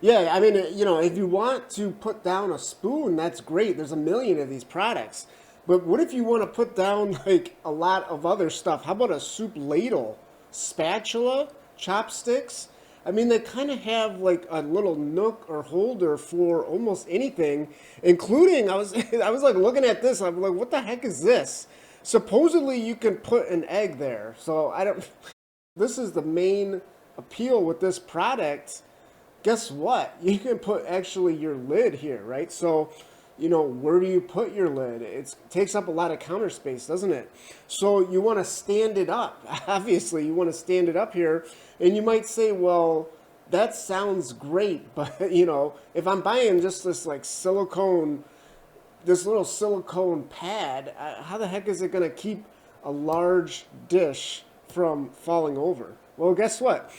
Yeah, I mean, you know, if you want to put down a spoon, that's great. There's a million of these products. But what if you want to put down like a lot of other stuff? How about a soup ladle, spatula, chopsticks? I mean, they kind of have like a little nook or holder for almost anything, including I was I was like looking at this. I'm like, what the heck is this? Supposedly you can put an egg there. So I don't. This is the main appeal with this product. Guess what? You can put actually your lid here, right? So, you know, where do you put your lid? It takes up a lot of counter space, doesn't it? So you want to stand it up. Obviously, you want to stand it up here. And you might say, well, that sounds great, but, you know, if I'm buying just this like silicone, this little silicone pad, how the heck is it going to keep a large dish from falling over? Well, guess what?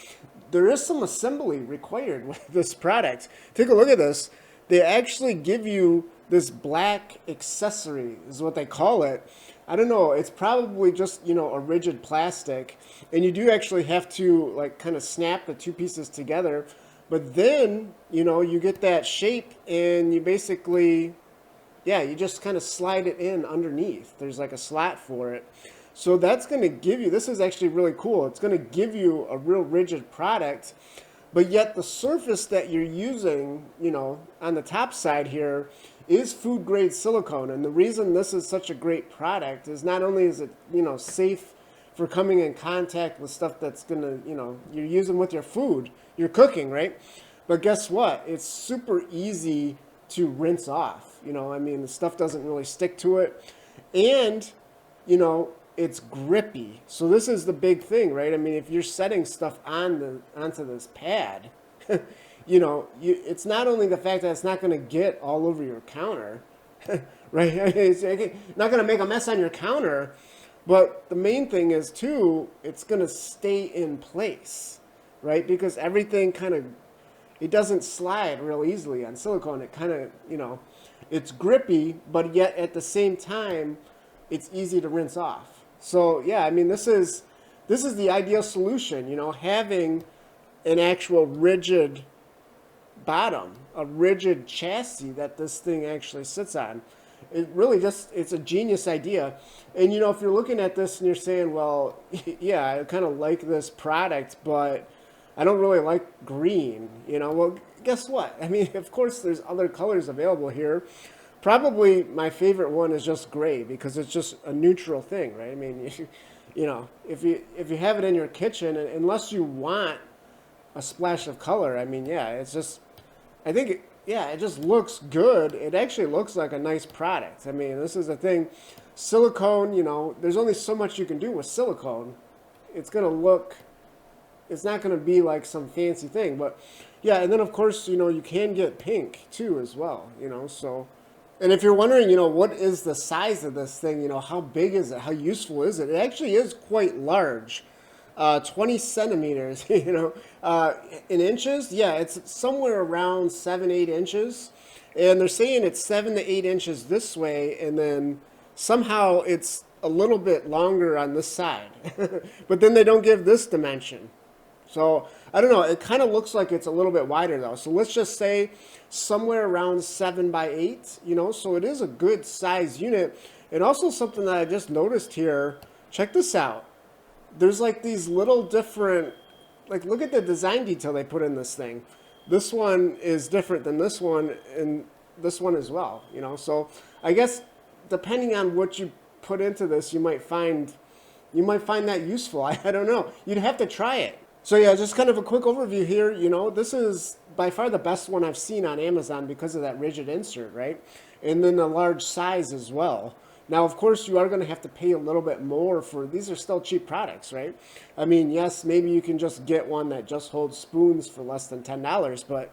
There is some assembly required with this product. Take a look at this. They actually give you this black accessory, is what they call it. I don't know. It's probably just, you know, a rigid plastic. And you do actually have to like kind of snap the two pieces together. But then, you know, you get that shape and you basically, yeah, you just kind of slide it in underneath. There's like a slot for it. So that's going to give you, this is actually really cool. It's going to give you a real rigid product, but yet the surface that you're using, you know, on the top side here is food grade silicone. And the reason this is such a great product is not only is it, you know, safe for coming in contact with stuff that's going to, you know, you're using with your food, you're cooking, right? But guess what? It's super easy to rinse off. You know, I mean, the stuff doesn't really stick to it. And, you know, it's grippy. So this is the big thing, right? I mean, if you're setting stuff onto this pad, you know, it's not only the fact that it's not going to get all over your counter, right? It's not going to make a mess on your counter, but the main thing is too, it's going to stay in place, right? Because everything kind of, it doesn't slide real easily on silicone. It kind of, you know, it's grippy, but yet at the same time, it's easy to rinse off. So yeah, I mean, this is the ideal solution, you know, having an actual rigid bottom, a rigid chassis that this thing actually sits on. It really just, it's a genius idea. And you know, if you're looking at this and you're saying, well, yeah, I kind of like this product, but I don't really like green, you know, well, guess what? I mean, of course, there's other colors available here. Probably my favorite one is just gray because it's just a neutral thing, right? I mean, you know, if you have it in your kitchen, unless you want a splash of color, I mean, yeah, it's just, I think, yeah, it just looks good. It actually looks like a nice product. I mean, this is the thing. Silicone, you know, there's only so much you can do with silicone. It's going to look, it's not going to be like some fancy thing. But yeah, and then of course, you know, you can get pink too as well, you know, so. And if you're wondering, you know, what is the size of this thing, you know, how big is it? How useful is it? It actually is quite large. 20 centimeters, you know, in inches. Yeah, it's somewhere around 7, 8 inches. And they're saying it's 7 to 8 inches this way. And then somehow it's a little bit longer on this side. But then they don't give this dimension. So I don't know. It kind of looks like it's a little bit wider though. So let's just say somewhere around 7 by 8, you know, so it is a good size unit. And also something that I just noticed here, check this out. There's like these little different, like look at the design detail they put in this thing. This one is different than this one and this one as well, you know. So I guess depending on what you put into this, you might find that useful. I don't know. You'd have to try it. So yeah, just kind of a quick overview here. You know, this is by far the best one I've seen on Amazon because of that rigid insert, right? And then the large size as well. Now, of course, you are going to have to pay a little bit more for, these are still cheap products, right? I mean, yes, maybe you can just get one that just holds spoons for less than $10, but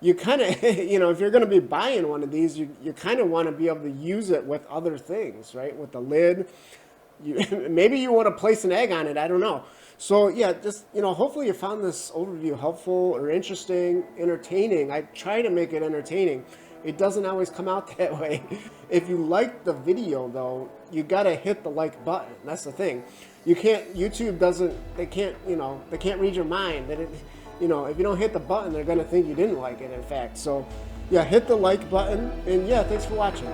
you kind of, you know, if you're going to be buying one of these, you kind of want to be able to use it with other things, right? With the lid. Maybe you want to place an egg on it, I don't know. So yeah, just, you know, hopefully you found this overview helpful or interesting, entertaining. I try to make it entertaining. It doesn't always come out that way. If you like the video though, you gotta hit the like button. That's the thing. You can't, YouTube doesn't, they can't, you know, they can't read your mind. you know, if you don't hit the button, they're gonna think you didn't like it, in fact. So yeah, hit the like button, and yeah, thanks for watching.